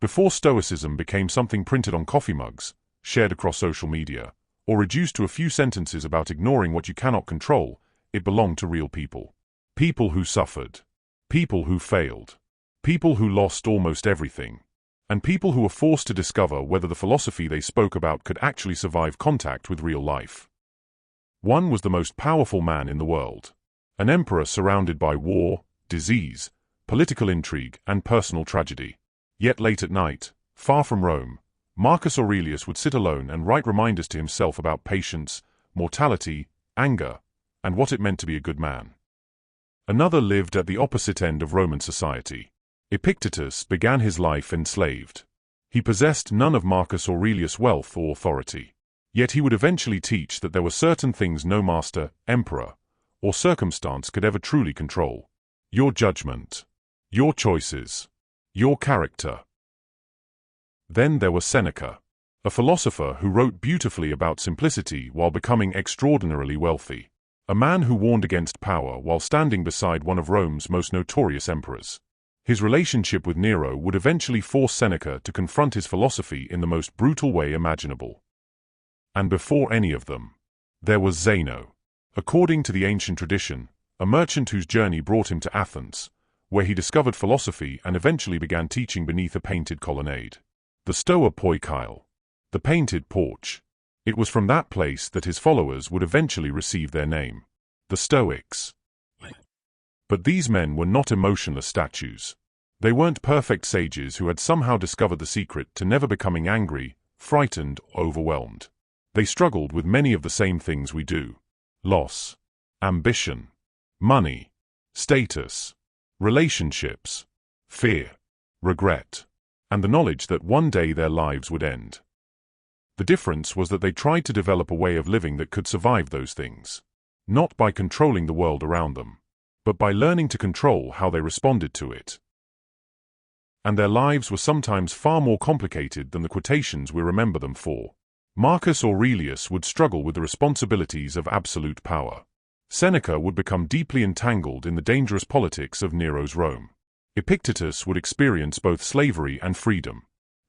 Before Stoicism became something printed on coffee mugs, shared across social media, or reduced to a few sentences about ignoring what you cannot control, it belonged to real people. People who suffered. People who failed. People who lost almost everything. And people who were forced to discover whether the philosophy they spoke about could actually survive contact with real life. One was the most powerful man in the world. An emperor surrounded by war, disease, political intrigue, and personal tragedy. Yet late at night, far from Rome, Marcus Aurelius would sit alone and write reminders to himself about patience, mortality, anger, and what it meant to be a good man. Another lived at the opposite end of Roman society. Epictetus began his life enslaved. He possessed none of Marcus Aurelius' wealth or authority. Yet he would eventually teach that there were certain things no master, emperor, or circumstance could ever truly control. Your judgment. Your choices. Your character. Then there was Seneca, a philosopher who wrote beautifully about simplicity while becoming extraordinarily wealthy. A man who warned against power while standing beside one of Rome's most notorious emperors. His relationship with Nero would eventually force Seneca to confront his philosophy in the most brutal way imaginable. And before any of them, there was Zeno. According to the ancient tradition, a merchant whose journey brought him to Athens, where he discovered philosophy and eventually began teaching beneath a painted colonnade. The Stoa Poikile, the painted porch. It was from that place that his followers would eventually receive their name, the Stoics. But these men were not emotionless statues. They weren't perfect sages who had somehow discovered the secret to never becoming angry, frightened, or overwhelmed. They struggled with many of the same things we do. Loss, ambition, money, status, relationships, fear, regret, and the knowledge that one day their lives would end. The difference was that they tried to develop a way of living that could survive those things, not by controlling the world around them, but by learning to control how they responded to it. And their lives were sometimes far more complicated than the quotations we remember them for. Marcus Aurelius would struggle with the responsibilities of absolute power. Seneca would become deeply entangled in the dangerous politics of Nero's Rome. Epictetus would experience both slavery and freedom.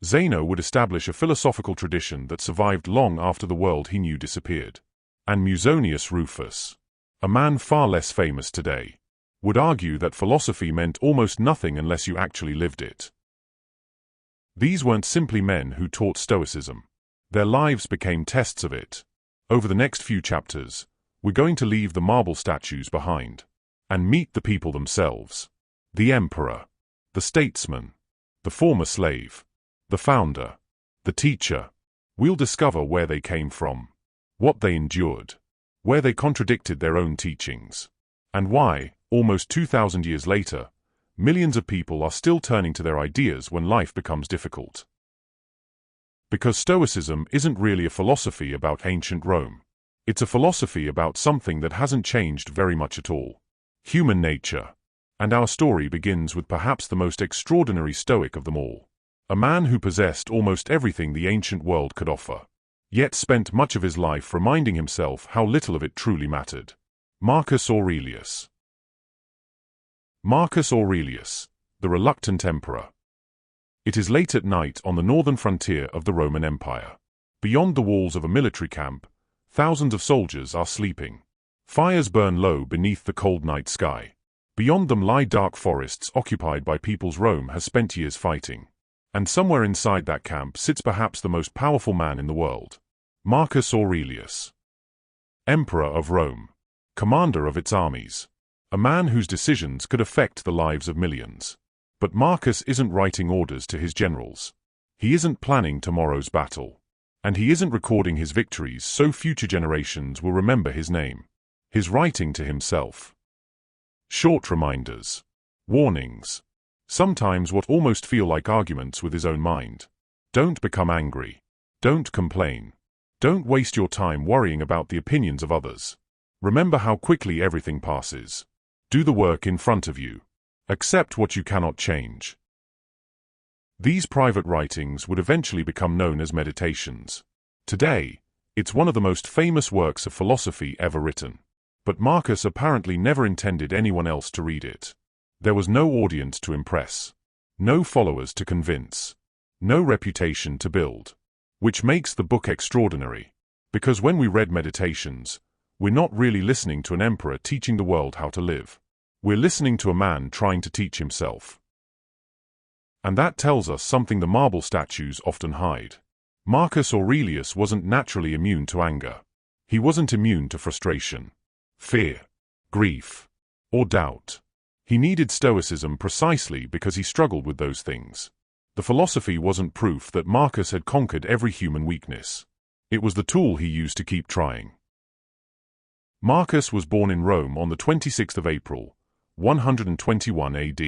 Zeno would establish a philosophical tradition that survived long after the world he knew disappeared. And Musonius Rufus, a man far less famous today, would argue that philosophy meant almost nothing unless you actually lived it. These weren't simply men who taught Stoicism. Their lives became tests of it. Over the next few chapters, we're going to leave the marble statues behind and meet the people themselves. The emperor, the statesman, the former slave, the founder, the teacher. We'll discover where they came from, what they endured, where they contradicted their own teachings, and why, almost 2,000 years later, millions of people are still turning to their ideas when life becomes difficult. Because Stoicism isn't really a philosophy about ancient Rome. It's a philosophy about something that hasn't changed very much at all. Human nature. And our story begins with perhaps the most extraordinary Stoic of them all. A man who possessed almost everything the ancient world could offer, yet spent much of his life reminding himself how little of it truly mattered. Marcus Aurelius. Marcus Aurelius, the reluctant emperor. It is late at night on the northern frontier of the Roman Empire. Beyond the walls of a military camp, thousands of soldiers are sleeping. Fires burn low beneath the cold night sky. Beyond them lie dark forests occupied by peoples Rome has spent years fighting. And somewhere inside that camp sits perhaps the most powerful man in the world. Marcus Aurelius. Emperor of Rome. Commander of its armies. A man whose decisions could affect the lives of millions. But Marcus isn't writing orders to his generals. He isn't planning tomorrow's battle. And he isn't recording his victories so future generations will remember his name. He's writing to himself. Short reminders. Warnings. Sometimes what almost feel like arguments with his own mind. Don't become angry. Don't complain. Don't waste your time worrying about the opinions of others. Remember how quickly everything passes. Do the work in front of you. Accept what you cannot change. These private writings would eventually become known as meditations. Today, it's one of the most famous works of philosophy ever written. But Marcus apparently never intended anyone else to read it. There was no audience to impress. No followers to convince. no reputation to build. Which makes the book extraordinary. Because when we read Meditations, we're not really listening to an emperor teaching the world how to live. We're listening to a man trying to teach himself. And that tells us something the marble statues often hide. Marcus Aurelius wasn't naturally immune to anger. He wasn't immune to frustration, fear, grief, or doubt. He needed Stoicism precisely because he struggled with those things. The philosophy wasn't proof that Marcus had conquered every human weakness. It was the tool he used to keep trying. Marcus was born in Rome on the 26th of April, 121 AD.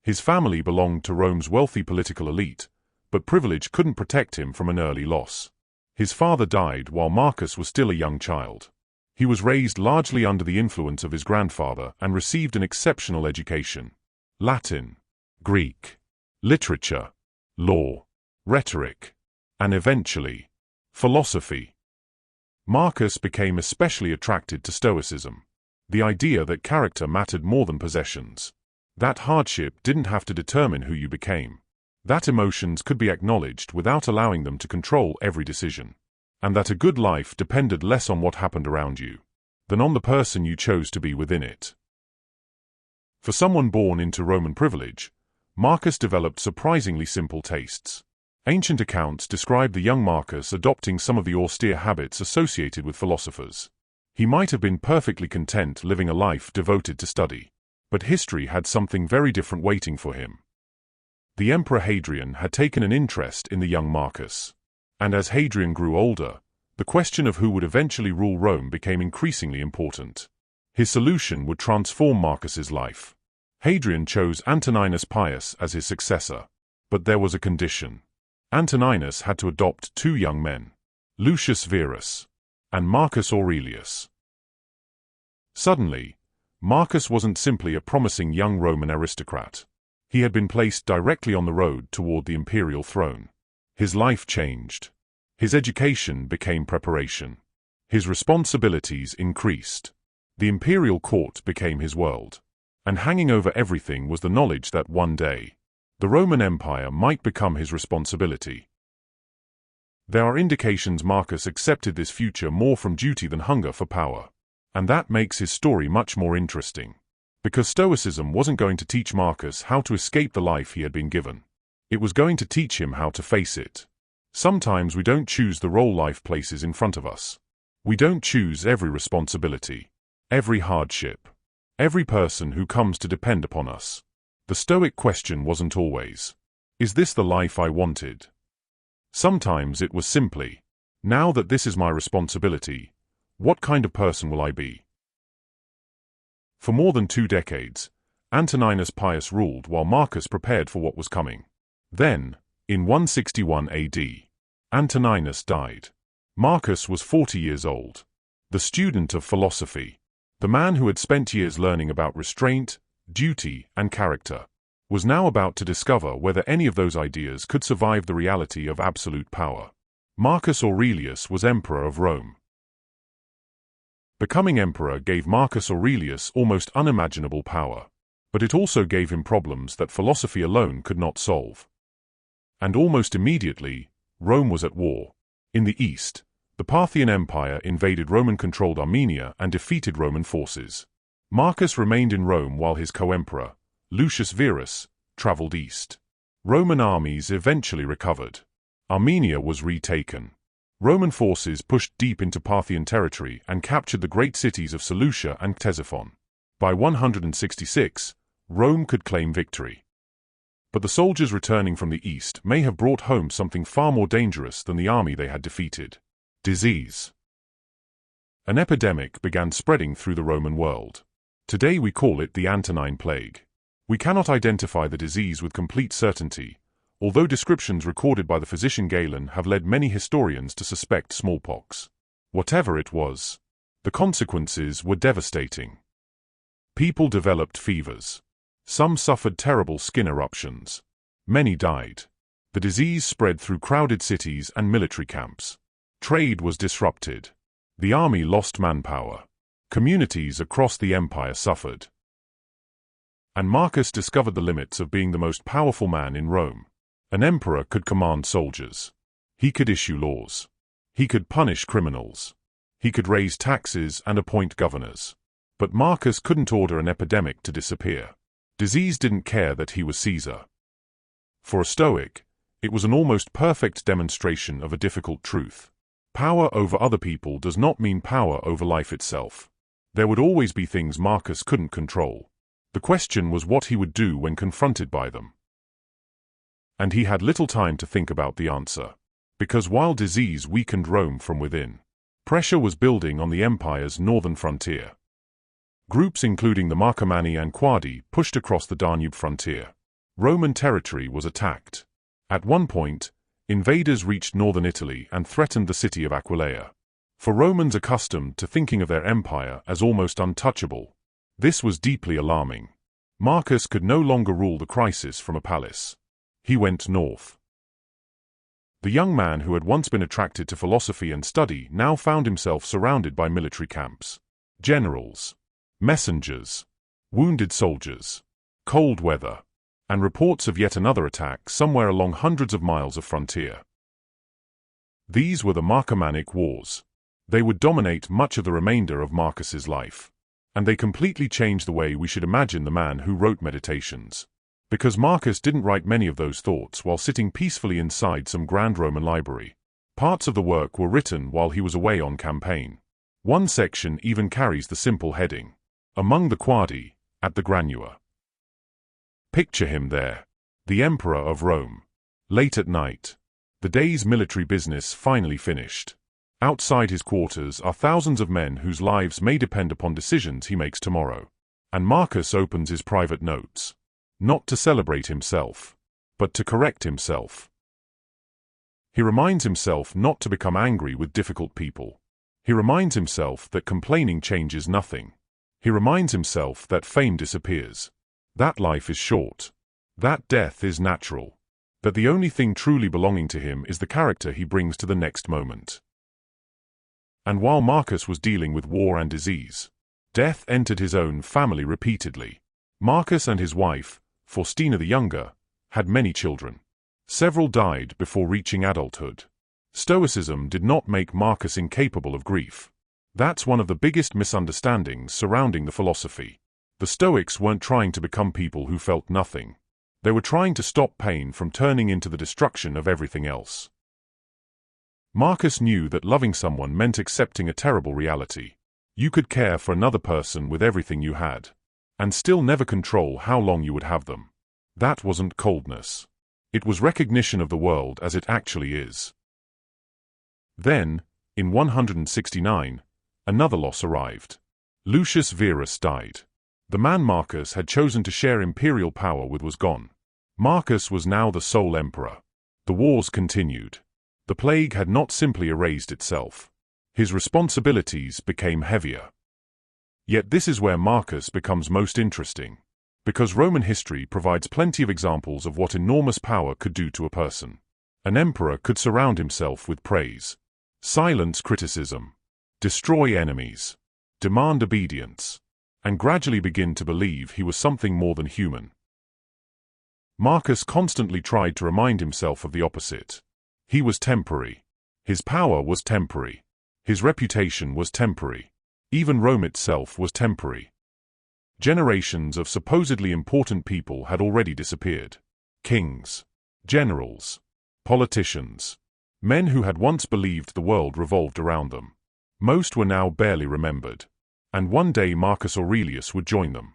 His family belonged to Rome's wealthy political elite, but privilege couldn't protect him from an early loss. His father died while Marcus was still a young child. He was raised largely under the influence of his grandfather and received an exceptional education. Latin, Greek, literature, law, rhetoric, and eventually, philosophy. Marcus became especially attracted to Stoicism, the idea that character mattered more than possessions. That hardship didn't have to determine who you became. That emotions could be acknowledged without allowing them to control every decision. And that a good life depended less on what happened around you than on the person you chose to be within it. For someone born into Roman privilege, Marcus developed surprisingly simple tastes. Ancient accounts describe the young Marcus adopting some of the austere habits associated with philosophers. He might have been perfectly content living a life devoted to study. But history had something very different waiting for him. The Emperor Hadrian had taken an interest in the young Marcus. And as Hadrian grew older, the question of who would eventually rule Rome became increasingly important. His solution would transform Marcus's life. Hadrian chose Antoninus Pius as his successor. But there was a condition. Antoninus had to adopt two young men, Lucius Verus and Marcus Aurelius. Suddenly, Marcus wasn't simply a promising young Roman aristocrat. He had been placed directly on the road toward the imperial throne. His life changed. His education became preparation. His responsibilities increased. The imperial court became his world. And hanging over everything was the knowledge that one day, the Roman Empire might become his responsibility. There are indications Marcus accepted this future more from duty than hunger for power. And that makes his story much more interesting. Because Stoicism wasn't going to teach Marcus how to escape the life he had been given. It was going to teach him how to face it. Sometimes we don't choose the role life places in front of us. We don't choose every responsibility, every hardship, every person who comes to depend upon us. The Stoic question wasn't always, is this the life I wanted? Sometimes it was simply, now that this is my responsibility, what kind of person will I be? For more than 2 decades, Antoninus Pius ruled while Marcus prepared for what was coming. Then, in 161 AD, Antoninus died. Marcus was 40 years old. The student of philosophy, the man who had spent years learning about restraint, duty, and character, was now about to discover whether any of those ideas could survive the reality of absolute power. Marcus Aurelius was emperor of Rome. Becoming emperor gave Marcus Aurelius almost unimaginable power, but it also gave him problems that philosophy alone could not solve. And almost immediately, Rome was at war. In the east, the Parthian Empire invaded Roman-controlled Armenia and defeated Roman forces. Marcus remained in Rome while his co-emperor, Lucius Verus, traveled east. Roman armies eventually recovered. Armenia was retaken. Roman forces pushed deep into Parthian territory and captured the great cities of Seleucia and Ctesiphon. By 166, Rome could claim victory. But the soldiers returning from the east may have brought home something far more dangerous than the army they had defeated: disease. An epidemic began spreading through the Roman world. Today we call it the Antonine Plague. We cannot identify the disease with complete certainty, although descriptions recorded by the physician Galen have led many historians to suspect smallpox. Whatever it was, the consequences were devastating. People developed fevers. Some suffered terrible skin eruptions. Many died. The disease spread through crowded cities and military camps. Trade was disrupted. The army lost manpower. Communities across the empire suffered. And Marcus discovered the limits of being the most powerful man in Rome. An emperor could command soldiers. He could issue laws. He could punish criminals. He could raise taxes and appoint governors. But Marcus couldn't order an epidemic to disappear. Disease didn't care that he was Caesar. For a Stoic, it was an almost perfect demonstration of a difficult truth. Power over other people does not mean power over life itself. There would always be things Marcus couldn't control. The question was what he would do when confronted by them. And he had little time to think about the answer. Because while disease weakened Rome from within, pressure was building on the empire's northern frontier. Groups including the Marcomanni and Quadi pushed across the Danube frontier. Roman territory was attacked. At one point, invaders reached northern Italy and threatened the city of Aquileia. For Romans accustomed to thinking of their empire as almost untouchable, this was deeply alarming. Marcus could no longer rule the crisis from a palace. He went north. The young man who had once been attracted to philosophy and study now found himself surrounded by military camps, generals, messengers, wounded soldiers, cold weather, and reports of yet another attack somewhere along hundreds of miles of frontier. These were the Marcomannic Wars. They would dominate much of the remainder of Marcus's life. And they completely changed the way we should imagine the man who wrote Meditations. Because Marcus didn't write many of those thoughts while sitting peacefully inside some grand Roman library. Parts of the work were written while he was away on campaign. One section even carries the simple heading, Among the Quadi, at the Granua. Picture him there, the Emperor of Rome. Late at night, the day's military business finally finished. Outside his quarters are thousands of men whose lives may depend upon decisions he makes tomorrow. And Marcus opens his private notes. Not to celebrate himself, but to correct himself. He reminds himself not to become angry with difficult people. He reminds himself that complaining changes nothing. He reminds himself that fame disappears. That life is short. That death is natural. That the only thing truly belonging to him is the character he brings to the next moment. And while Marcus was dealing with war and disease, death entered his own family repeatedly. Marcus and his wife, Faustina the Younger, had many children. Several died before reaching adulthood. Stoicism did not make Marcus incapable of grief. That's one of the biggest misunderstandings surrounding the philosophy. The Stoics weren't trying to become people who felt nothing. They were trying to stop pain from turning into the destruction of everything else. Marcus knew that loving someone meant accepting a terrible reality. You could care for another person with everything you had, and still never control how long you would have them. That wasn't coldness. It was recognition of the world as it actually is. Then, in 169, another loss arrived. Lucius Verus died. The man Marcus had chosen to share imperial power with was gone. Marcus was now the sole emperor. The wars continued. The plague had not simply erased itself. His responsibilities became heavier. Yet this is where Marcus becomes most interesting, because Roman history provides plenty of examples of what enormous power could do to a person. An emperor could surround himself with praise, silence criticism, destroy enemies, demand obedience, and gradually begin to believe he was something more than human. Marcus constantly tried to remind himself of the opposite. He was temporary. His power was temporary. His reputation was temporary. Even Rome itself was temporary. Generations of supposedly important people had already disappeared. Kings, generals, politicians, men who had once believed the world revolved around them. Most were now barely remembered. And one day Marcus Aurelius would join them.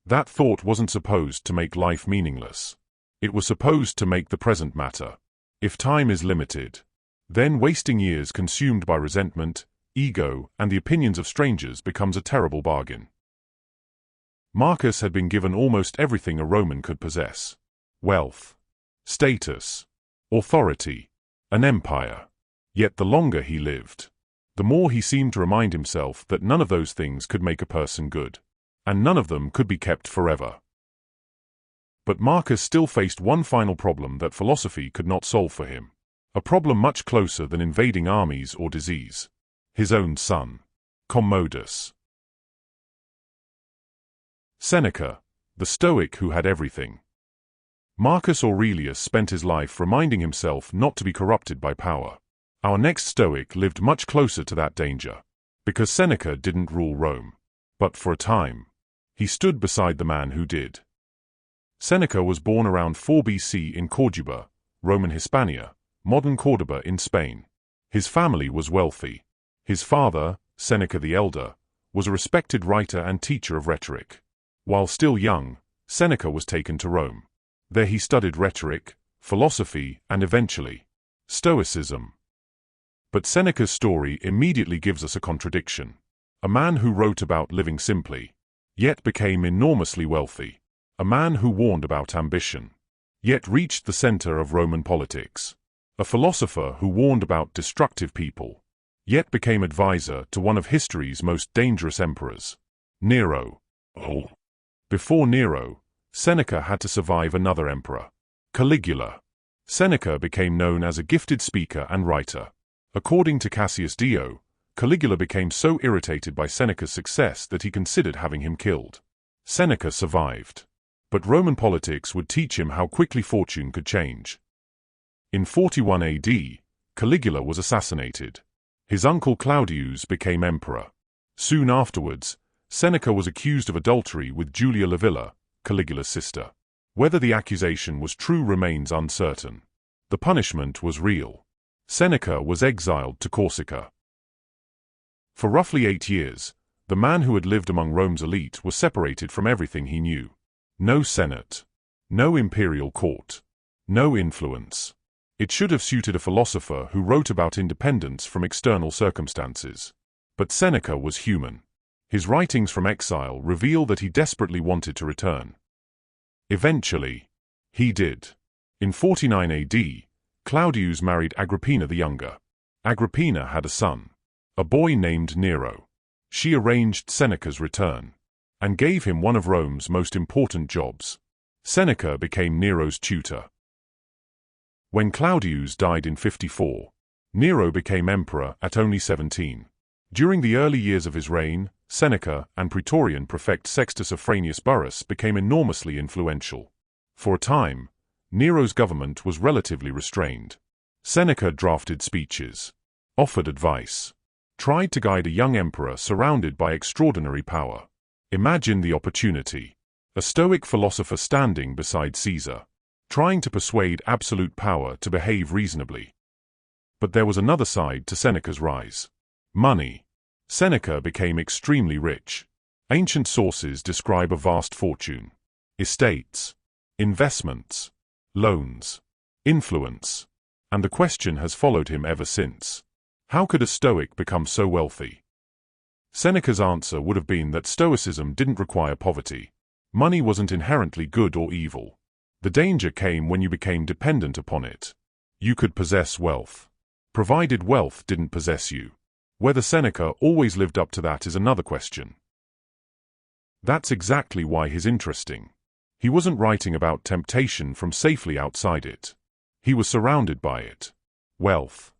That thought wasn't supposed to make life meaningless. It was supposed to make the present matter. If time is limited, then wasting years consumed by resentment, ego, and the opinions of strangers becomes a terrible bargain. Marcus had been given almost everything a Roman could possess: wealth, status, authority, an empire. Yet the longer he lived, the more he seemed to remind himself that none of those things could make a person good, and none of them could be kept forever. But Marcus still faced one final problem that philosophy could not solve for him. A problem much closer than invading armies or disease. His own son, Commodus. Seneca, the Stoic who had everything. Marcus Aurelius spent his life reminding himself not to be corrupted by power. Our next Stoic lived much closer to that danger, because Seneca didn't rule Rome. But for a time, he stood beside the man who did. Seneca was born around 4 BC in Corduba, Roman Hispania, modern Córdoba in Spain. His family was wealthy. His father, Seneca the Elder, was a respected writer and teacher of rhetoric. While still young, Seneca was taken to Rome. There he studied rhetoric, philosophy, and eventually, Stoicism. But Seneca's story immediately gives us a contradiction. A man who wrote about living simply, yet became enormously wealthy. A man who warned about ambition, yet reached the center of Roman politics. A philosopher who warned about destructive people, yet became advisor to one of history's most dangerous emperors, Nero. Before Nero, Seneca had to survive another emperor, Caligula. Seneca became known as a gifted speaker and writer. According to Cassius Dio, Caligula became so irritated by Seneca's success that he considered having him killed. Seneca survived, but Roman politics would teach him how quickly fortune could change. In 41 AD, Caligula was assassinated. His uncle Claudius became emperor. Soon afterwards, Seneca was accused of adultery with Julia Livilla, Caligula's sister. Whether the accusation was true remains uncertain. The punishment was real. Seneca was exiled to Corsica. For roughly 8 years, the man who had lived among Rome's elite was separated from everything he knew. No senate, no imperial court, no influence. It should have suited a philosopher who wrote about independence from external circumstances. But Seneca was human. His writings from exile reveal that he desperately wanted to return. Eventually, he did. In 49 AD, Claudius married Agrippina the Younger. Agrippina had a son, a boy named Nero. She arranged Seneca's return, and gave him one of Rome's most important jobs. Seneca became Nero's tutor. When Claudius died in 54, Nero became emperor at only 17. During the early years of his reign, Seneca and Praetorian prefect Sextus Afranius Burrus became enormously influential. For a time, Nero's government was relatively restrained. Seneca drafted speeches, offered advice, tried to guide a young emperor surrounded by extraordinary power. Imagine the opportunity. A Stoic philosopher standing beside Caesar, trying to persuade absolute power to behave reasonably. But there was another side to Seneca's rise. Money. Seneca became extremely rich. Ancient sources describe a vast fortune. Estates, investments, loans, influence. And the question has followed him ever since. How could a Stoic become so wealthy? Seneca's answer would have been that Stoicism didn't require poverty. Money wasn't inherently good or evil. The danger came when you became dependent upon it. You could possess wealth, provided wealth didn't possess you. Whether Seneca always lived up to that is another question. That's exactly why he's interesting. He wasn't writing about temptation from safely outside it. He was surrounded by it. Wealth,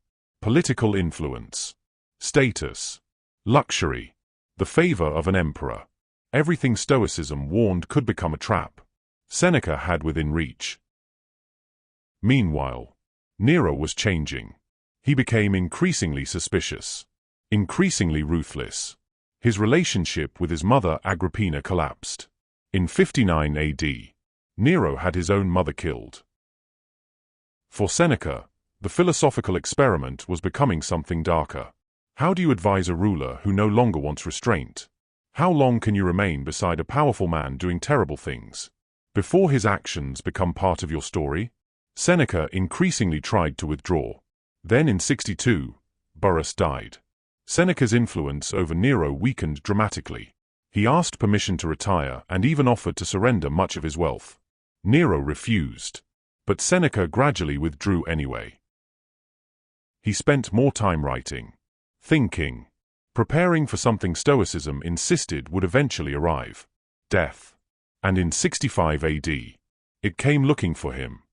political influence, status, luxury, the favor of an emperor. Everything Stoicism warned could become a trap. Seneca had within reach. Meanwhile, Nero was changing. He became increasingly suspicious, increasingly ruthless. His relationship with his mother Agrippina collapsed. In 59 AD, Nero had his own mother killed. For Seneca, the philosophical experiment was becoming something darker. How do you advise a ruler who no longer wants restraint? How long can you remain beside a powerful man doing terrible things, before his actions become part of your story? Seneca increasingly tried to withdraw. Then in 62, Burrus died. Seneca's influence over Nero weakened dramatically. He asked permission to retire and even offered to surrender much of his wealth. Nero refused, but Seneca gradually withdrew anyway. He spent more time writing, thinking, preparing for something Stoicism insisted would eventually arrive: death. And in 65 AD, it came looking for him.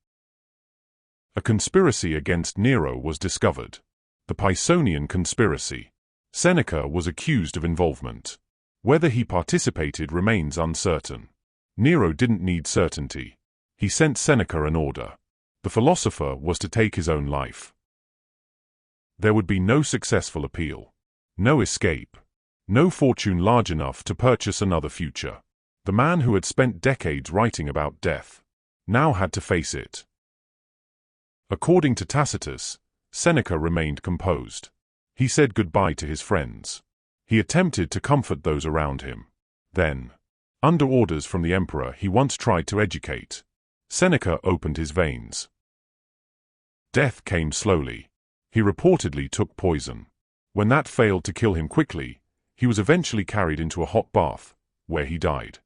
A conspiracy against Nero was discovered. The Pisonian conspiracy. Seneca was accused of involvement. Whether he participated remains uncertain. Nero didn't need certainty. He sent Seneca an order. The philosopher was to take his own life. There would be no successful appeal. No escape. No fortune large enough to purchase another future. The man who had spent decades writing about death now had to face it. According to Tacitus, Seneca remained composed. He said goodbye to his friends. He attempted to comfort those around him. Then, under orders from the emperor he once tried to educate, Seneca opened his veins. Death came slowly. He reportedly took poison. When that failed to kill him quickly, he was eventually carried into a hot bath, where he died.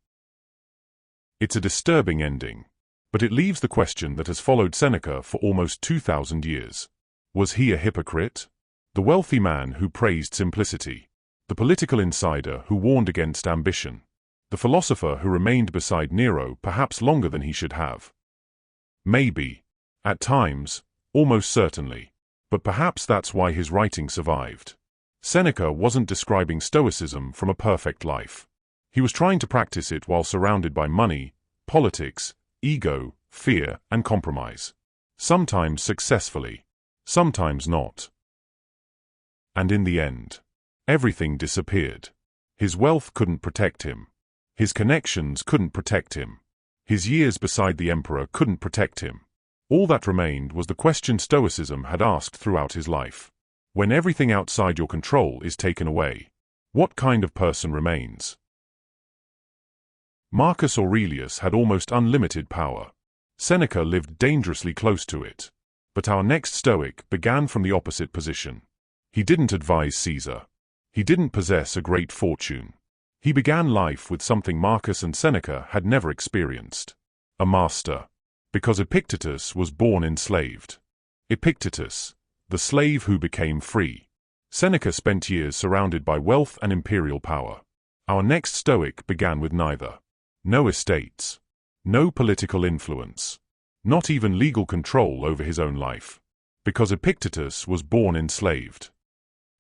It's a disturbing ending, but it leaves the question that has followed Seneca for almost 2,000 years. Was he a hypocrite? The wealthy man who praised simplicity. The political insider who warned against ambition. The philosopher who remained beside Nero perhaps longer than he should have. Maybe. At times, almost certainly. But perhaps that's why his writing survived. Seneca wasn't describing Stoicism from a perfect life. He was trying to practice it while surrounded by money, politics, ego, fear, and compromise. Sometimes successfully. Sometimes not. And in the end, everything disappeared. His wealth couldn't protect him. His connections couldn't protect him. His years beside the emperor couldn't protect him. All that remained was the question Stoicism had asked throughout his life. When everything outside your control is taken away, what kind of person remains? Marcus Aurelius had almost unlimited power. Seneca lived dangerously close to it. But our next Stoic began from the opposite position. He didn't advise Caesar. He didn't possess a great fortune. He began life with something Marcus and Seneca had never experienced. A master. Because Epictetus was born enslaved. Epictetus, the slave who became free. Seneca spent years surrounded by wealth and imperial power. Our next Stoic began with neither. No estates. No political influence. Not even legal control over his own life. Because Epictetus was born enslaved.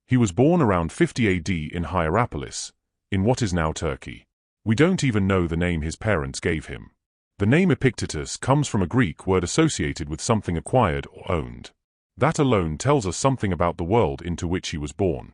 He was born around 50 AD in Hierapolis, in what is now Turkey. We don't even know the name his parents gave him. The name Epictetus comes from a Greek word associated with something acquired or owned. That alone tells us something about the world into which he was born.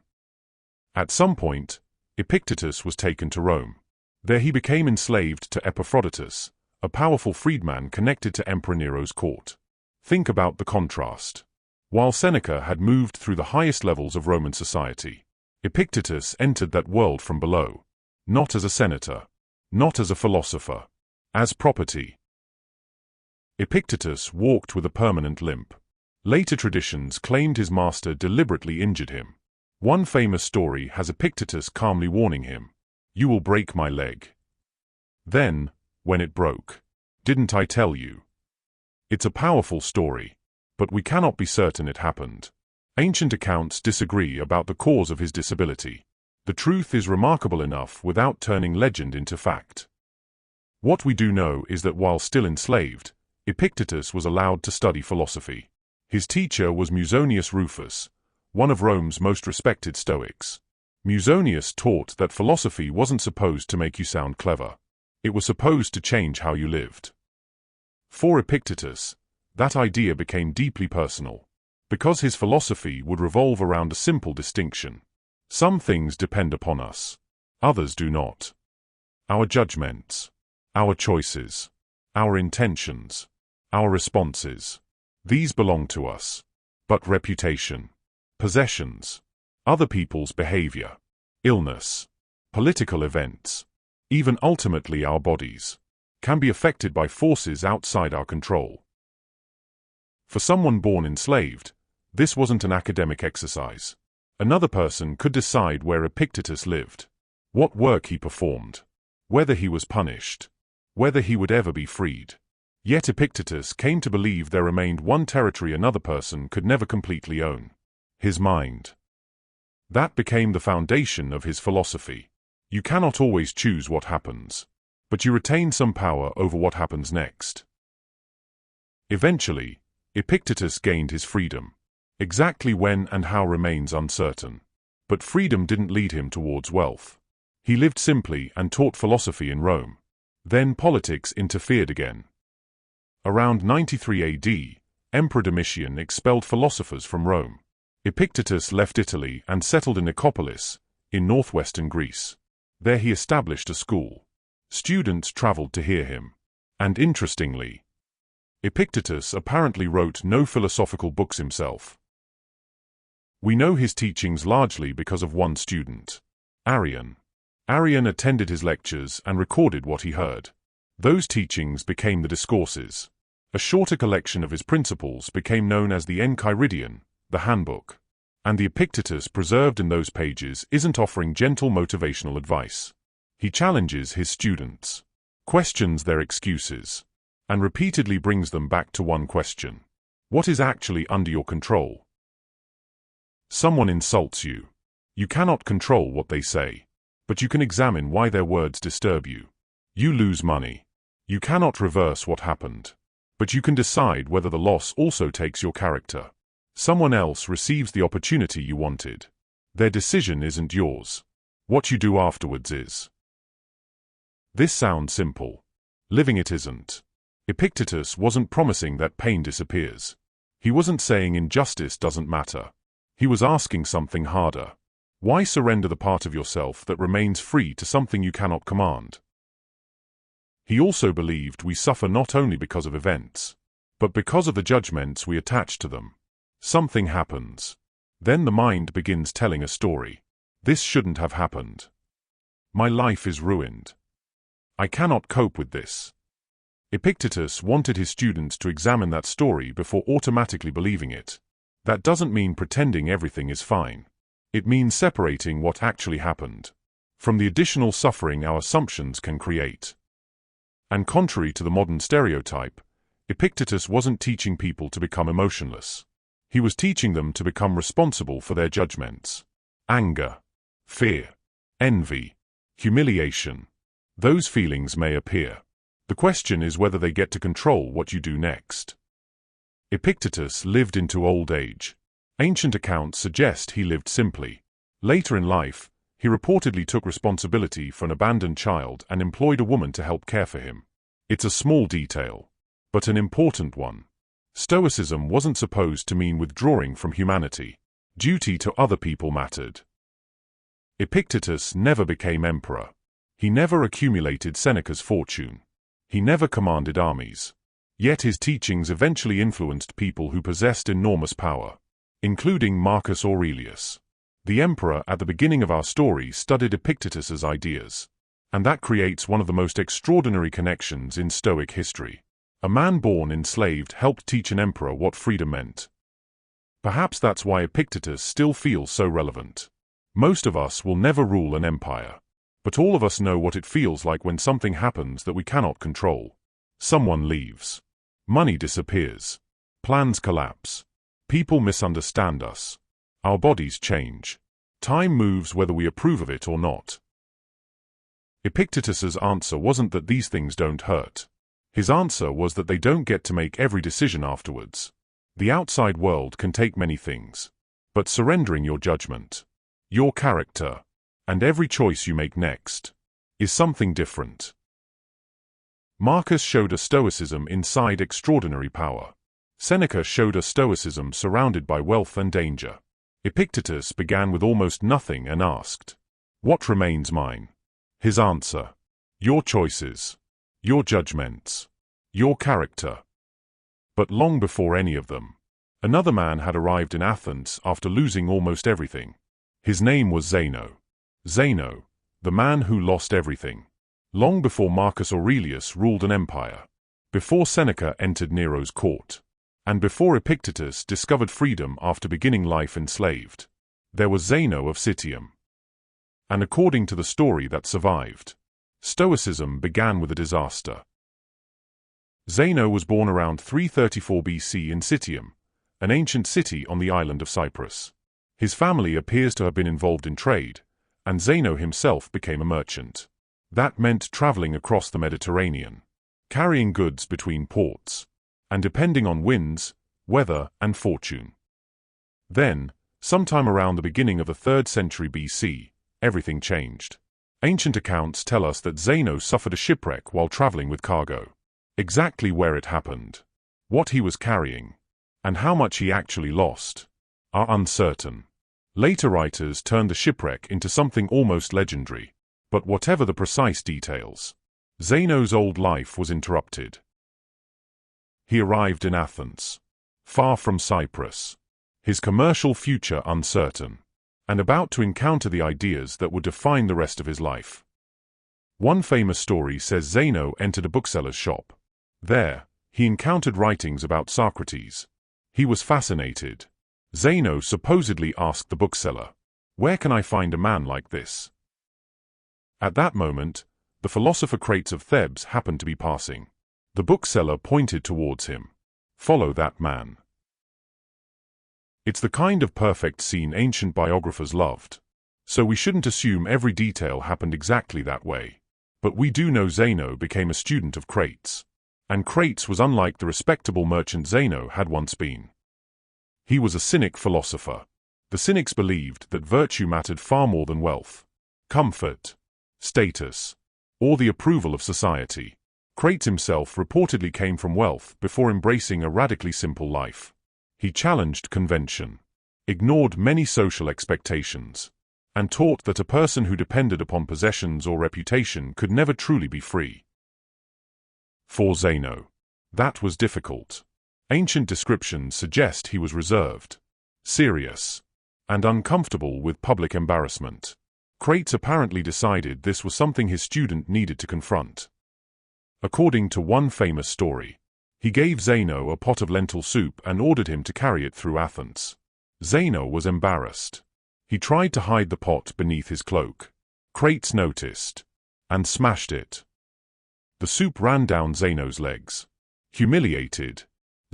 At some point, Epictetus was taken to Rome. There he became enslaved to Epictetus, a powerful freedman connected to Emperor Nero's court. Think about the contrast. While Seneca had moved through the highest levels of Roman society, Epictetus entered that world from below. Not as a senator. Not as a philosopher. As property. Epictetus walked with a permanent limp. Later traditions claimed his master deliberately injured him. One famous story has Epictetus calmly warning him, "You will break my leg." Then, when it broke, "Didn't I tell you?" It's a powerful story, but we cannot be certain it happened. Ancient accounts disagree about the cause of his disability. The truth is remarkable enough without turning legend into fact. What we do know is that while still enslaved, Epictetus was allowed to study philosophy. His teacher was Musonius Rufus, one of Rome's most respected Stoics. Musonius taught that philosophy wasn't supposed to make you sound clever. It was supposed to change how you lived. For Epictetus, that idea became deeply personal, because his philosophy would revolve around a simple distinction. Some things depend upon us. Others do not. Our judgments. Our choices. Our intentions. Our responses. These belong to us. But reputation, possessions, other people's behavior, illness, political events, even ultimately our bodies, can be affected by forces outside our control. For someone born enslaved, this wasn't an academic exercise. Another person could decide where Epictetus lived, what work he performed, whether he was punished, whether he would ever be freed. Yet Epictetus came to believe there remained one territory another person could never completely own: his mind. That became the foundation of his philosophy. You cannot always choose what happens, but you retain some power over what happens next. Eventually, Epictetus gained his freedom. Exactly when and how remains uncertain. But freedom didn't lead him towards wealth. He lived simply and taught philosophy in Rome. Then politics interfered again. Around 93 AD, Emperor Domitian expelled philosophers from Rome. Epictetus left Italy and settled in Nicopolis, in northwestern Greece. There he established a school. Students traveled to hear him. And interestingly, Epictetus apparently wrote no philosophical books himself. We know his teachings largely because of one student, Arrian. Arrian attended his lectures and recorded what he heard. Those teachings became the Discourses. A shorter collection of his principles became known as the Enchiridion, the Handbook. And the Epictetus preserved in those pages isn't offering gentle motivational advice. He challenges his students, questions their excuses, and repeatedly brings them back to one question. What is actually under your control? Someone insults you. You cannot control what they say, but you can examine why their words disturb you. You lose money. You cannot reverse what happened, but you can decide whether the loss also takes your character. Someone else receives the opportunity you wanted. Their decision isn't yours. What you do afterwards is. This sounds simple. Living it isn't. Epictetus wasn't promising that pain disappears. He wasn't saying injustice doesn't matter. He was asking something harder. Why surrender the part of yourself that remains free to something you cannot command? He also believed we suffer not only because of events, but because of the judgments we attach to them. Something happens. Then the mind begins telling a story. This shouldn't have happened. My life is ruined. I cannot cope with this. Epictetus wanted his students to examine that story before automatically believing it. That doesn't mean pretending everything is fine. It means separating what actually happened from the additional suffering our assumptions can create. And contrary to the modern stereotype, Epictetus wasn't teaching people to become emotionless. He was teaching them to become responsible for their judgments. Anger, fear, envy, humiliation. Those feelings may appear. The question is whether they get to control what you do next. Epictetus lived into old age. Ancient accounts suggest he lived simply. Later in life, he reportedly took responsibility for an abandoned child and employed a woman to help care for him. It's a small detail, but an important one. Stoicism wasn't supposed to mean withdrawing from humanity. Duty to other people mattered. Epictetus never became emperor. He never accumulated Seneca's fortune. He never commanded armies. Yet his teachings eventually influenced people who possessed enormous power, including Marcus Aurelius. The emperor at the beginning of our story studied Epictetus's ideas, and that creates one of the most extraordinary connections in Stoic history. A man born enslaved helped teach an emperor what freedom meant. Perhaps that's why Epictetus still feels so relevant. Most of us will never rule an empire, but all of us know what it feels like when something happens that we cannot control. Someone leaves. Money disappears. Plans collapse. People misunderstand us. Our bodies change. Time moves whether we approve of it or not. Epictetus's answer wasn't that these things don't hurt. His answer was that they don't get to make every decision afterwards. The outside world can take many things, but surrendering your judgment, your character, and every choice you make next is something different. Marcus showed us Stoicism inside extraordinary power. Seneca showed us Stoicism surrounded by wealth and danger. Epictetus began with almost nothing and asked, "What remains mine?" His answer, "Your choices, your judgments, your character." But long before any of them, another man had arrived in Athens after losing almost everything. His name was Zeno. Zeno, the man who lost everything. Long before Marcus Aurelius ruled an empire, before Seneca entered Nero's court, and before Epictetus discovered freedom after beginning life enslaved, there was Zeno of Citium. And according to the story that survived, Stoicism began with a disaster. Zeno was born around 334 BC in Citium, an ancient city on the island of Cyprus. His family appears to have been involved in trade, and Zeno himself became a merchant. That meant traveling across the Mediterranean, carrying goods between ports, and depending on winds, weather, and fortune. Then, sometime around the beginning of the 3rd century BC, everything changed. Ancient accounts tell us that Zeno suffered a shipwreck while traveling with cargo. Exactly where it happened, what he was carrying, and how much he actually lost, are uncertain. Later writers turned the shipwreck into something almost legendary, but whatever the precise details, Zeno's old life was interrupted. He arrived in Athens, far from Cyprus, his commercial future uncertain, and about to encounter the ideas that would define the rest of his life. One famous story says Zeno entered a bookseller's shop. There, he encountered writings about Socrates. He was fascinated. Zeno supposedly asked the bookseller, "Where can I find a man like this?" At that moment, the philosopher Crates of Thebes happened to be passing. The bookseller pointed towards him. "Follow that man." It's the kind of perfect scene ancient biographers loved. So we shouldn't assume every detail happened exactly that way. But we do know Zeno became a student of Crates. And Crates was unlike the respectable merchant Zeno had once been. He was a cynic philosopher. The cynics believed that virtue mattered far more than wealth, comfort, status, or the approval of society. Crates himself reportedly came from wealth before embracing a radically simple life. He challenged convention, ignored many social expectations, and taught that a person who depended upon possessions or reputation could never truly be free. For Zeno, that was difficult. Ancient descriptions suggest he was reserved, serious, and uncomfortable with public embarrassment. Crates apparently decided this was something his student needed to confront. According to one famous story, he gave Zeno a pot of lentil soup and ordered him to carry it through Athens. Zeno was embarrassed. He tried to hide the pot beneath his cloak. Crates noticed and smashed it. The soup ran down Zeno's legs. Humiliated,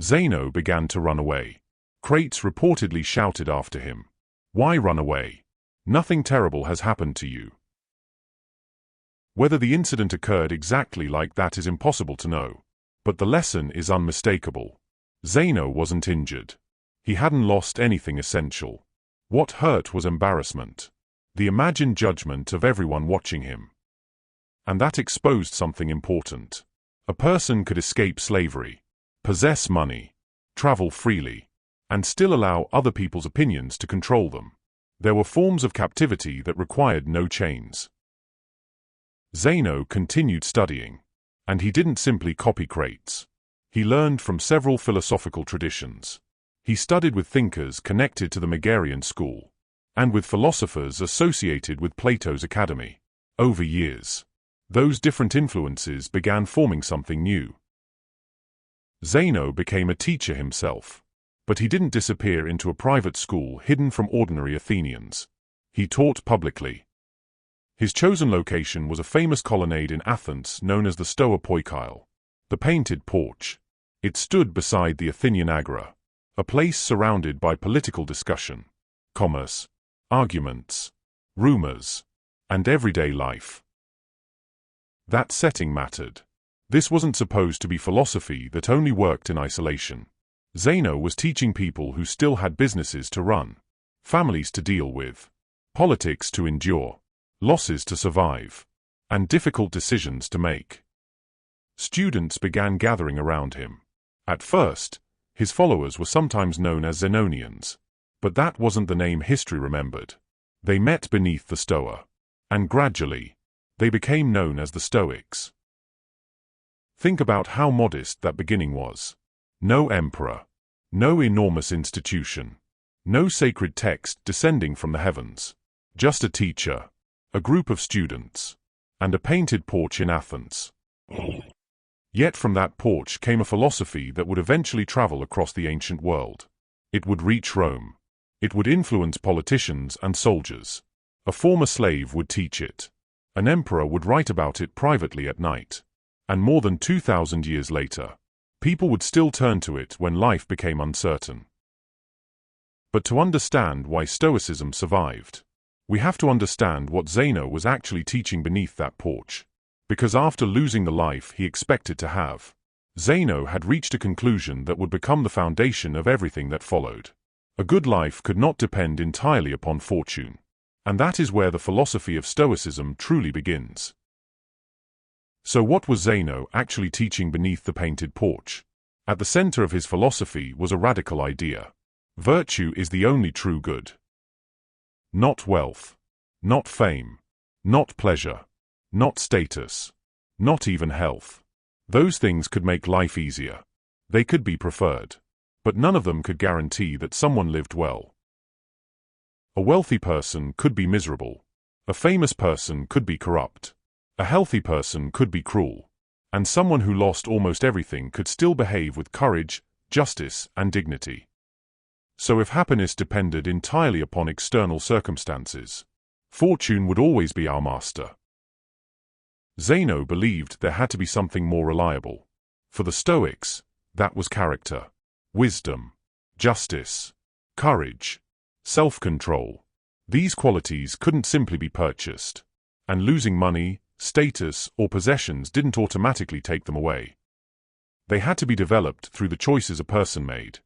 Zeno began to run away. Crates reportedly shouted after him, "Why run away? Nothing terrible has happened to you." Whether the incident occurred exactly like that is impossible to know. But the lesson is unmistakable. Zeno wasn't injured. He hadn't lost anything essential. What hurt was embarrassment, the imagined judgment of everyone watching him. And that exposed something important. A person could escape slavery, possess money, travel freely, and still allow other people's opinions to control them. There were forms of captivity that required no chains. Zeno continued studying, and he didn't simply copy Crates. He learned from several philosophical traditions. He studied with thinkers connected to the Megarian school, and with philosophers associated with Plato's academy. Over years, those different influences began forming something new. Zeno became a teacher himself, but he didn't disappear into a private school hidden from ordinary Athenians. He taught publicly. His chosen location was a famous colonnade in Athens known as the Stoa Poikile, the painted porch. It stood beside the Athenian Agora, a place surrounded by political discussion, commerce, arguments, rumors, and everyday life. That setting mattered. This wasn't supposed to be philosophy that only worked in isolation. Zeno was teaching people who still had businesses to run, families to deal with, politics to endure, losses to survive, and difficult decisions to make. Students began gathering around him. At first, his followers were sometimes known as Zenonians, but that wasn't the name history remembered. They met beneath the Stoa, and gradually, they became known as the Stoics. Think about how modest that beginning was. No emperor, no enormous institution, no sacred text descending from the heavens. Just a teacher, a group of students, and a painted porch in Athens. Yet from that porch came a philosophy that would eventually travel across the ancient world. It would reach Rome. It would influence politicians and soldiers. A former slave would teach it. An emperor would write about it privately at night. And more than 2,000 years later, people would still turn to it when life became uncertain. But to understand why Stoicism survived, we have to understand what Zeno was actually teaching beneath that porch. Because after losing the life he expected to have, Zeno had reached a conclusion that would become the foundation of everything that followed. A good life could not depend entirely upon fortune. And that is where the philosophy of Stoicism truly begins. So what was Zeno actually teaching beneath the painted porch? At the center of his philosophy was a radical idea. Virtue is the only true good. Not wealth. Not fame. Not pleasure. Not status. Not even health. Those things could make life easier. They could be preferred. But none of them could guarantee that someone lived well. A wealthy person could be miserable. A famous person could be corrupt. A healthy person could be cruel. And someone who lost almost everything could still behave with courage, justice, and dignity. So if happiness depended entirely upon external circumstances, fortune would always be our master. Zeno believed there had to be something more reliable. For the Stoics, that was character, wisdom, justice, courage, self-control. These qualities couldn't simply be purchased, and losing money, status, or possessions didn't automatically take them away. They had to be developed through the choices a person made.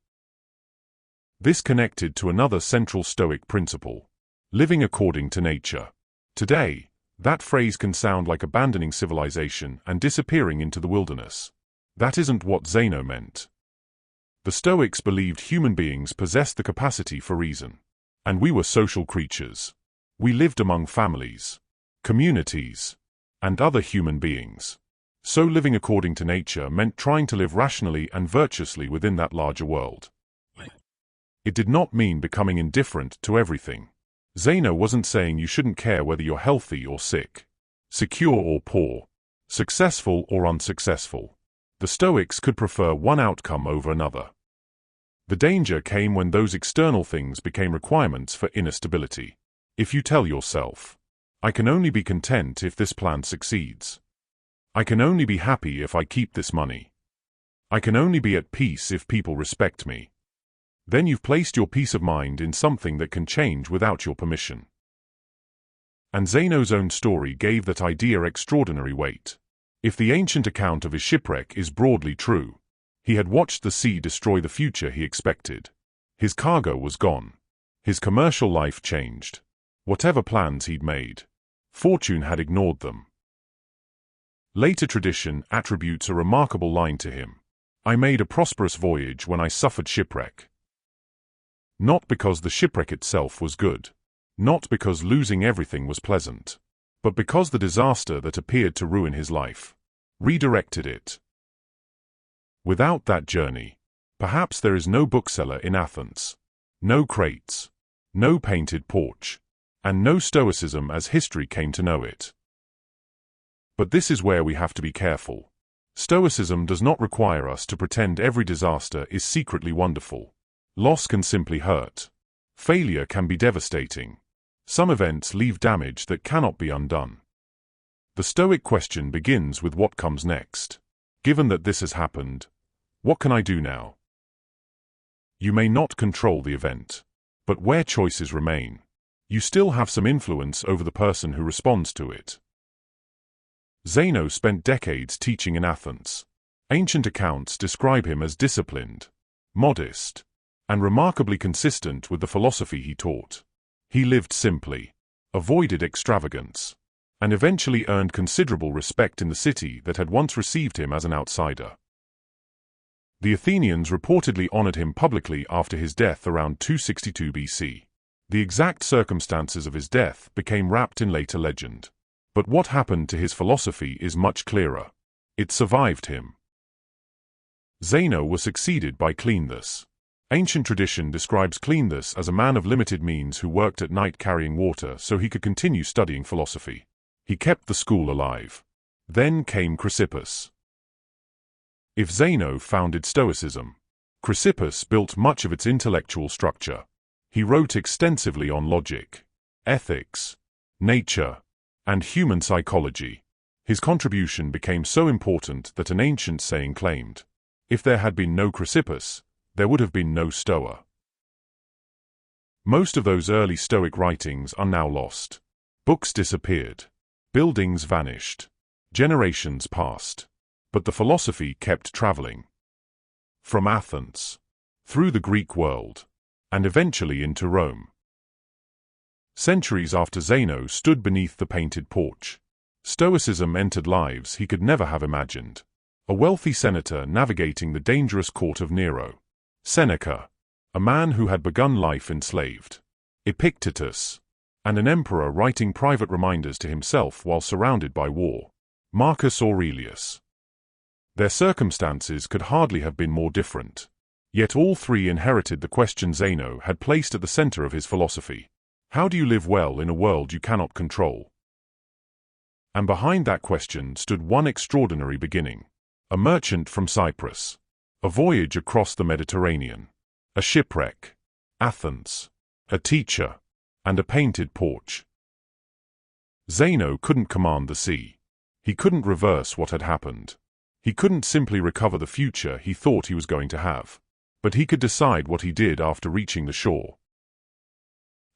This connected to another central Stoic principle: living according to nature. Today, that phrase can sound like abandoning civilization and disappearing into the wilderness. That isn't what Zeno meant. The Stoics believed human beings possessed the capacity for reason. And we were social creatures. We lived among families, communities, and other human beings. So living according to nature meant trying to live rationally and virtuously within that larger world. It did not mean becoming indifferent to everything. Zeno wasn't saying you shouldn't care whether you're healthy or sick, secure or poor, successful or unsuccessful. The Stoics could prefer one outcome over another. The danger came when those external things became requirements for inner stability. If you tell yourself, I can only be content if this plan succeeds. I can only be happy if I keep this money. I can only be at peace if people respect me. Then you've placed your peace of mind in something that can change without your permission. And Zeno's own story gave that idea extraordinary weight. If the ancient account of his shipwreck is broadly true, he had watched the sea destroy the future he expected. His cargo was gone. His commercial life changed. Whatever plans he'd made, fortune had ignored them. Later tradition attributes a remarkable line to him: I made a prosperous voyage when I suffered shipwreck. Not because the shipwreck itself was good, not because losing everything was pleasant, but because the disaster that appeared to ruin his life redirected it. Without that journey, perhaps there is no bookseller in Athens, no crates, no painted porch, and no Stoicism as history came to know it. But this is where we have to be careful. Stoicism does not require us to pretend every disaster is secretly wonderful. Loss can simply hurt. Failure can be devastating. Some events leave damage that cannot be undone. The Stoic question begins with what comes next. Given that this has happened, what can I do now? You may not control the event, but where choices remain, you still have some influence over the person who responds to it. Zeno spent decades teaching in Athens. Ancient accounts describe him as disciplined, modest, and remarkably consistent with the philosophy he taught. He lived simply, avoided extravagance, and eventually earned considerable respect in the city that had once received him as an outsider. The Athenians reportedly honored him publicly after his death around 262 BC. The exact circumstances of his death became wrapped in later legend. But what happened to his philosophy is much clearer. It survived him. Zeno was succeeded by Cleanthes. Ancient tradition describes Cleanthes as a man of limited means who worked at night carrying water so he could continue studying philosophy. He kept the school alive. Then came Chrysippus. If Zeno founded Stoicism, Chrysippus built much of its intellectual structure. He wrote extensively on logic, ethics, nature, and human psychology. His contribution became so important that an ancient saying claimed, if there had been no Chrysippus, there would have been no Stoa. Most of those early Stoic writings are now lost. Books disappeared. Buildings vanished. Generations passed. But the philosophy kept traveling. From Athens, through the Greek world, and eventually into Rome. Centuries after Zeno stood beneath the painted porch, Stoicism entered lives he could never have imagined. A wealthy senator navigating the dangerous court of Nero. Seneca, a man who had begun life enslaved. Epictetus, and an emperor writing private reminders to himself while surrounded by war. Marcus Aurelius. Their circumstances could hardly have been more different. Yet all three inherited the question Zeno had placed at the center of his philosophy. How do you live well in a world you cannot control? And behind that question stood one extraordinary beginning. A merchant from Cyprus. A voyage across the Mediterranean. A shipwreck. Athens. A teacher. And a painted porch. Zeno couldn't command the sea. He couldn't reverse what had happened. He couldn't simply recover the future he thought he was going to have. But he could decide what he did after reaching the shore.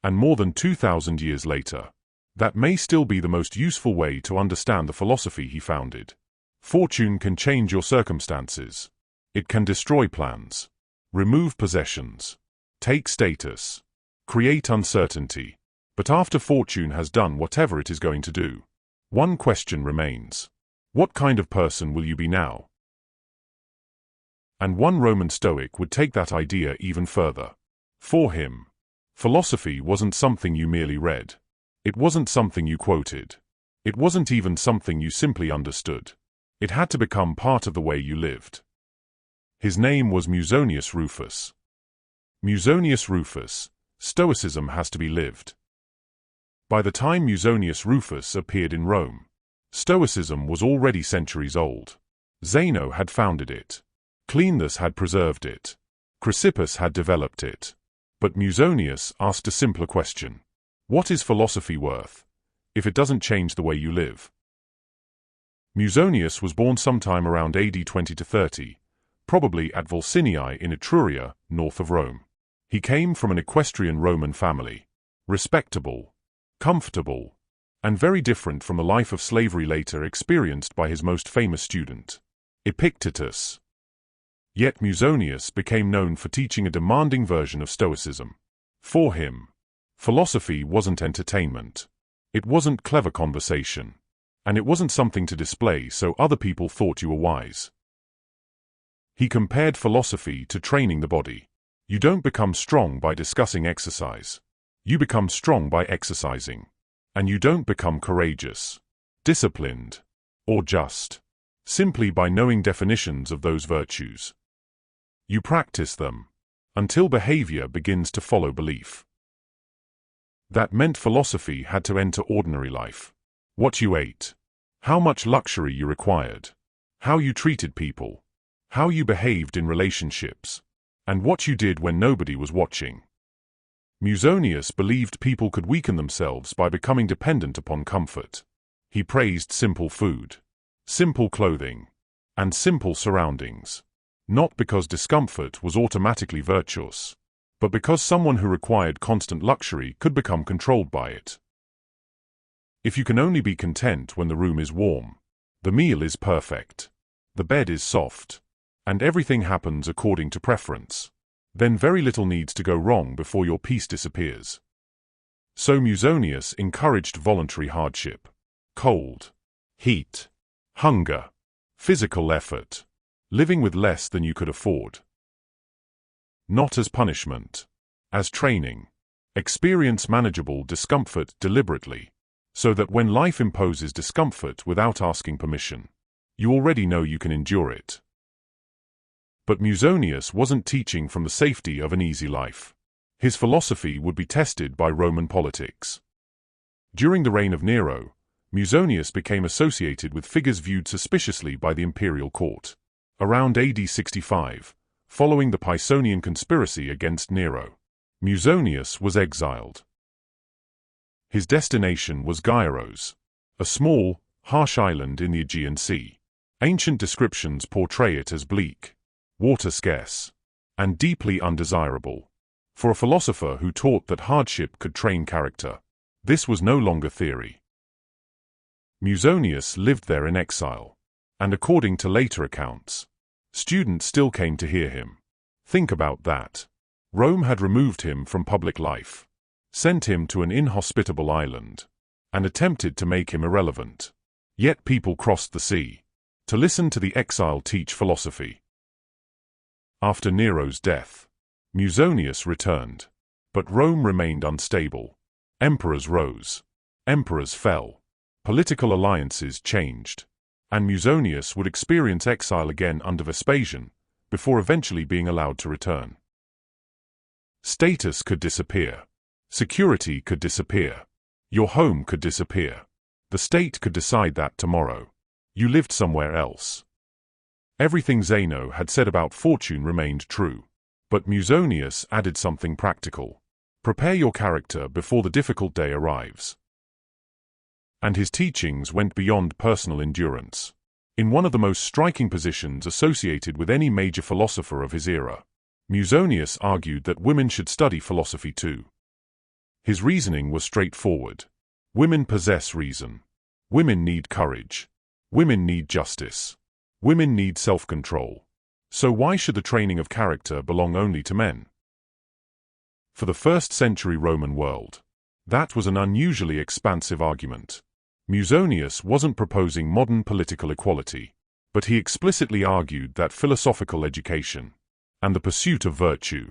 And more than 2,000 years later, that may still be the most useful way to understand the philosophy he founded. Fortune can change your circumstances. It can destroy plans, remove possessions, take status, create uncertainty. But after fortune has done whatever it is going to do, one question remains. What kind of person will you be now? And one Roman Stoic would take that idea even further. For him, philosophy wasn't something you merely read. It wasn't something you quoted. It wasn't even something you simply understood. It had to become part of the way you lived. His name was Musonius Rufus. Musonius Rufus, Stoicism has to be lived. By the time Musonius Rufus appeared in Rome, Stoicism was already centuries old. Zeno had founded it. Cleinias had preserved it. Chrysippus had developed it. But Musonius asked a simpler question. What is philosophy worth, if it doesn't change the way you live? Musonius was born sometime around AD 20 to 30, probably at Volsinii in Etruria, north of Rome. He came from an equestrian Roman family. Respectable, comfortable, and very different from the life of slavery later experienced by his most famous student, Epictetus. Yet Musonius became known for teaching a demanding version of Stoicism. For him, philosophy wasn't entertainment. It wasn't clever conversation. And it wasn't something to display so other people thought you were wise. He compared philosophy to training the body. You don't become strong by discussing exercise. You become strong by exercising. And you don't become courageous, disciplined, or just, simply by knowing definitions of those virtues. You practice them, until behavior begins to follow belief. That meant philosophy had to enter ordinary life. What you ate, how much luxury you required, how you treated people, how you behaved in relationships, and what you did when nobody was watching. Musonius believed people could weaken themselves by becoming dependent upon comfort. He praised simple food, simple clothing, and simple surroundings, not because discomfort was automatically virtuous, but because someone who required constant luxury could become controlled by it. If you can only be content when the room is warm, the meal is perfect, the bed is soft, and everything happens according to preference, then very little needs to go wrong before your peace disappears. So Musonius encouraged voluntary hardship, cold, heat, hunger, physical effort, living with less than you could afford. Not as punishment, as training. Experience manageable discomfort deliberately, so that when life imposes discomfort without asking permission, you already know you can endure it. But Musonius wasn't teaching from the safety of an easy life. His philosophy would be tested by Roman politics. During the reign of Nero, Musonius became associated with figures viewed suspiciously by the imperial court. Around AD 65, following the Pisonian conspiracy against Nero, Musonius was exiled. His destination was Gyros, a small, harsh island in the Aegean Sea. Ancient descriptions portray it as bleak, water-scarce, and deeply undesirable. For a philosopher who taught that hardship could train character, this was no longer theory. Musonius lived there in exile, and according to later accounts, students still came to hear him. Think about that. Rome had removed him from public life, sent him to an inhospitable island, and attempted to make him irrelevant. Yet people crossed the sea to listen to the exile teach philosophy. After Nero's death, Musonius returned, but Rome remained unstable. Emperors rose, emperors fell, political alliances changed, and Musonius would experience exile again under Vespasian, before eventually being allowed to return. Status could disappear. Security could disappear. Your home could disappear. The state could decide that tomorrow. You lived somewhere else. Everything Zeno had said about fortune remained true. But Musonius added something practical. Prepare your character before the difficult day arrives. And his teachings went beyond personal endurance. In one of the most striking positions associated with any major philosopher of his era, Musonius argued that women should study philosophy too. His reasoning was straightforward. Women possess reason. Women need courage. Women need justice. Women need self-control. So why should the training of character belong only to men? For the first-century Roman world, that was an unusually expansive argument. Musonius wasn't proposing modern political equality, but he explicitly argued that philosophical education and the pursuit of virtue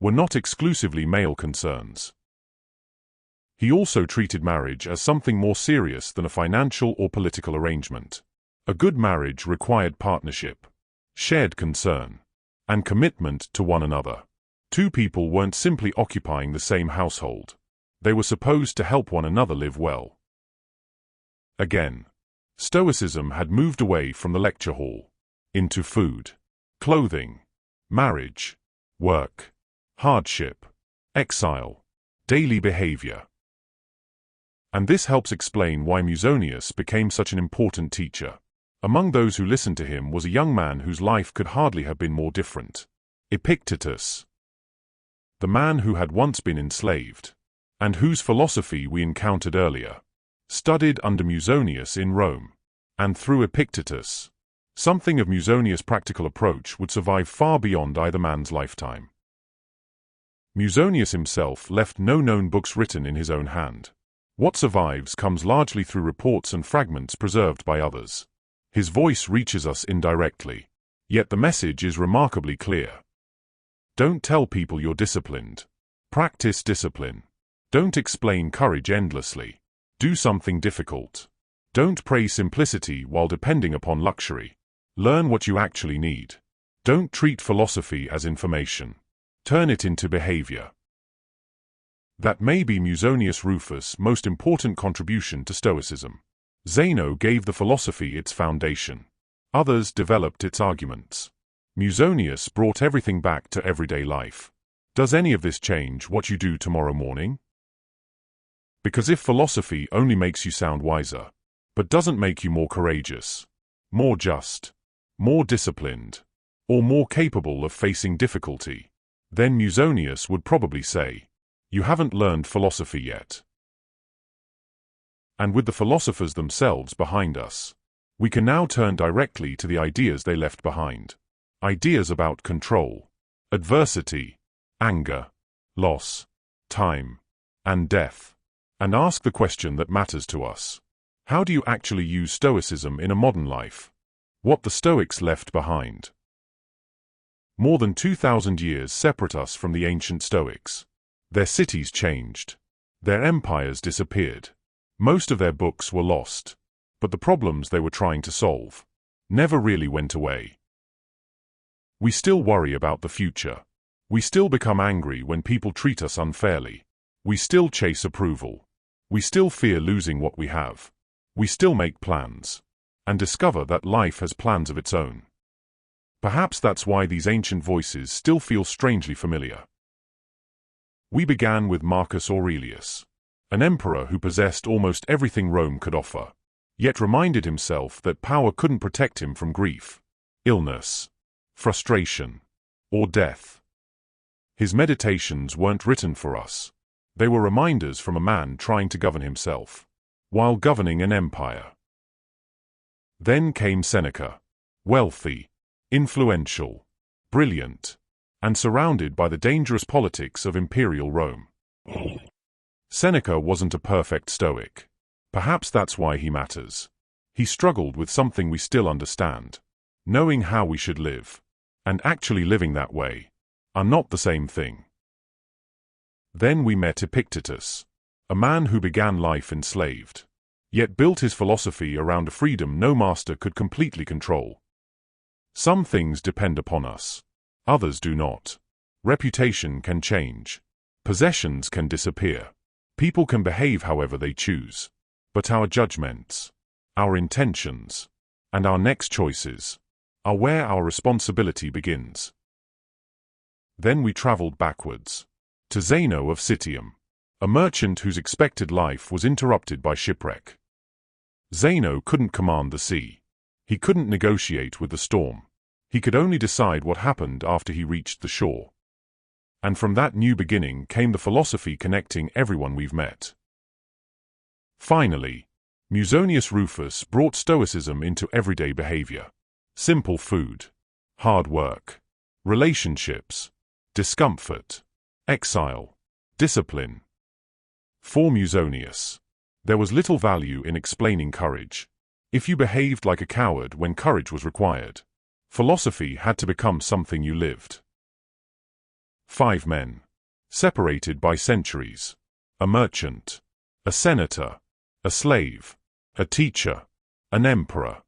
were not exclusively male concerns. He also treated marriage as something more serious than a financial or political arrangement. A good marriage required partnership, shared concern, and commitment to one another. Two people weren't simply occupying the same household. They were supposed to help one another live well. Again, Stoicism had moved away from the lecture hall into food, clothing, marriage, work, hardship, exile, daily behavior. And this helps explain why Musonius became such an important teacher. Among those who listened to him was a young man whose life could hardly have been more different. Epictetus, the man who had once been enslaved, and whose philosophy we encountered earlier, studied under Musonius in Rome. And through Epictetus, something of Musonius' practical approach would survive far beyond either man's lifetime. Musonius himself left no known books written in his own hand. What survives comes largely through reports and fragments preserved by others. His voice reaches us indirectly, yet the message is remarkably clear. Don't tell people you're disciplined. Practice discipline. Don't explain courage endlessly. Do something difficult. Don't praise simplicity while depending upon luxury. Learn what you actually need. Don't treat philosophy as information. Turn it into behavior. That may be Musonius Rufus' most important contribution to Stoicism. Zeno gave the philosophy its foundation. Others developed its arguments. Musonius brought everything back to everyday life. Does any of this change what you do tomorrow morning? Because if philosophy only makes you sound wiser, but doesn't make you more courageous, more just, more disciplined, or more capable of facing difficulty, then Musonius would probably say, you haven't learned philosophy yet. And with the philosophers themselves behind us, we can now turn directly to the ideas they left behind. Ideas about control, adversity, anger, loss, time, and death. And ask the question that matters to us. How do you actually use Stoicism in a modern life? What the Stoics left behind. More than 2,000 years separate us from the ancient Stoics. Their cities changed. Their empires disappeared. Most of their books were lost. But the problems they were trying to solve never really went away. We still worry about the future. We still become angry when people treat us unfairly. We still chase approval. We still fear losing what we have. We still make plans, and discover that life has plans of its own. Perhaps that's why these ancient voices still feel strangely familiar. We began with Marcus Aurelius, an emperor who possessed almost everything Rome could offer, yet reminded himself that power couldn't protect him from grief, illness, frustration, or death. His meditations weren't written for us. They were reminders from a man trying to govern himself, while governing an empire. Then came Seneca, wealthy, influential, brilliant, and surrounded by the dangerous politics of imperial Rome. Seneca wasn't a perfect Stoic. Perhaps that's why he matters. He struggled with something we still understand. Knowing how we should live, and actually living that way, are not the same thing. Then we met Epictetus, a man who began life enslaved, yet built his philosophy around a freedom no master could completely control. Some things depend upon us, others do not. Reputation can change. Possessions can disappear. People can behave however they choose. But our judgments, our intentions, and our next choices are where our responsibility begins. Then we traveled backwards to Zeno of Citium, a merchant whose expected life was interrupted by shipwreck. Zeno couldn't command the sea. He couldn't negotiate with the storm. He could only decide what happened after he reached the shore. And from that new beginning came the philosophy connecting everyone we've met. Finally, Musonius Rufus brought Stoicism into everyday behavior. Simple food, hard work, relationships, discomfort, exile, discipline. For Musonius, there was little value in explaining courage. If you behaved like a coward when courage was required, philosophy had to become something you lived. 5 men, separated by centuries. A merchant, a senator, a slave, a teacher, an emperor.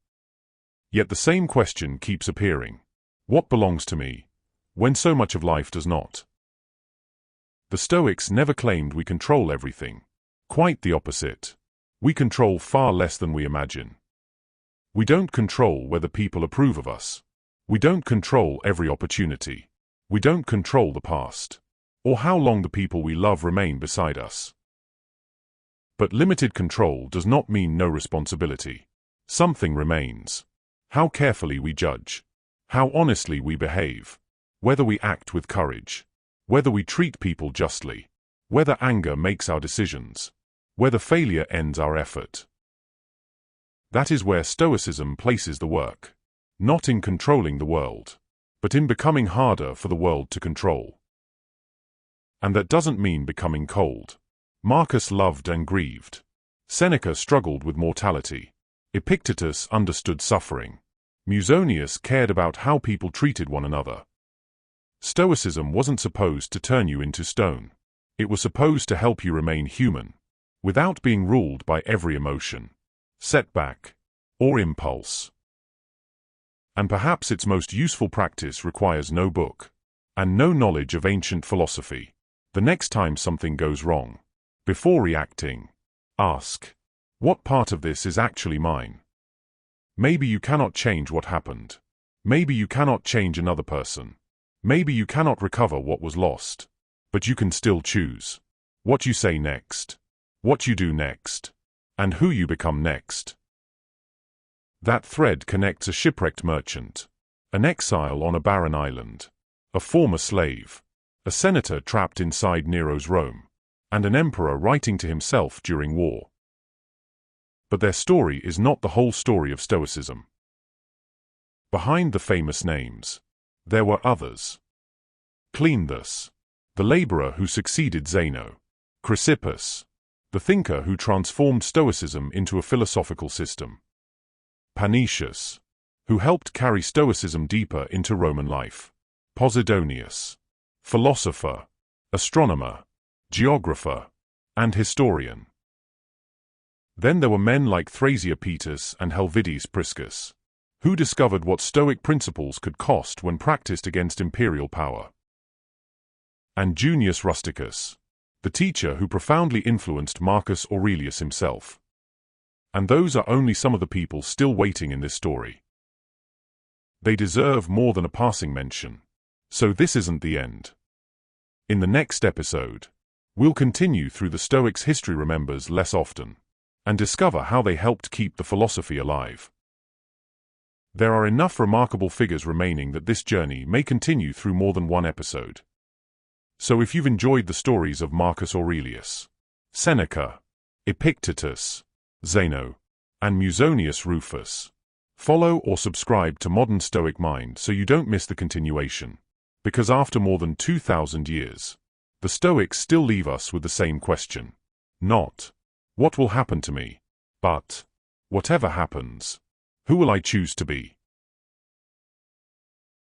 Yet the same question keeps appearing. What belongs to me, when so much of life does not? The Stoics never claimed we control everything. Quite the opposite. We control far less than we imagine. We don't control whether people approve of us. We don't control every opportunity. We don't control the past, or how long the people we love remain beside us. But limited control does not mean no responsibility. Something remains. How carefully we judge, how honestly we behave, whether we act with courage, whether we treat people justly, whether anger makes our decisions, whether failure ends our effort. That is where Stoicism places the work, not in controlling the world, but in becoming harder for the world to control. And that doesn't mean becoming cold. Marcus loved and grieved. Seneca struggled with mortality. Epictetus understood suffering. Musonius cared about how people treated one another. Stoicism wasn't supposed to turn you into stone. It was supposed to help you remain human, without being ruled by every emotion, setback, or impulse. And perhaps its most useful practice requires no book, and no knowledge of ancient philosophy. The next time something goes wrong, before reacting, ask, what part of this is actually mine? Maybe you cannot change what happened. Maybe you cannot change another person. Maybe you cannot recover what was lost. But you can still choose what you say next, what you do next, and who you become next. That thread connects a shipwrecked merchant, an exile on a barren island, a former slave, a senator trapped inside Nero's Rome, and an emperor writing to himself during war. But their story is not the whole story of Stoicism. Behind the famous names, there were others. Cleanthes, the laborer who succeeded Zeno. Chrysippus, the thinker who transformed Stoicism into a philosophical system. Panetius, who helped carry Stoicism deeper into Roman life. Posidonius, philosopher, astronomer, geographer, and historian. Then there were men like Thrasea and Helvidius Priscus, who discovered what Stoic principles could cost when practiced against imperial power. And Junius Rusticus, the teacher who profoundly influenced Marcus Aurelius himself. And those are only some of the people still waiting in this story. They deserve more than a passing mention. So this isn't the end. In the next episode, we'll continue through the Stoics history remembers less often, and discover how they helped keep the philosophy alive. There are enough remarkable figures remaining that this journey may continue through more than one episode. So if you've enjoyed the stories of Marcus Aurelius, Seneca, Epictetus, Zeno, and Musonius Rufus, follow or subscribe to Modern Stoic Mind so you don't miss the continuation. Because after more than 2,000 years, the Stoics still leave us with the same question. Not, what will happen to me? But, Whatever happens, who will I choose to be?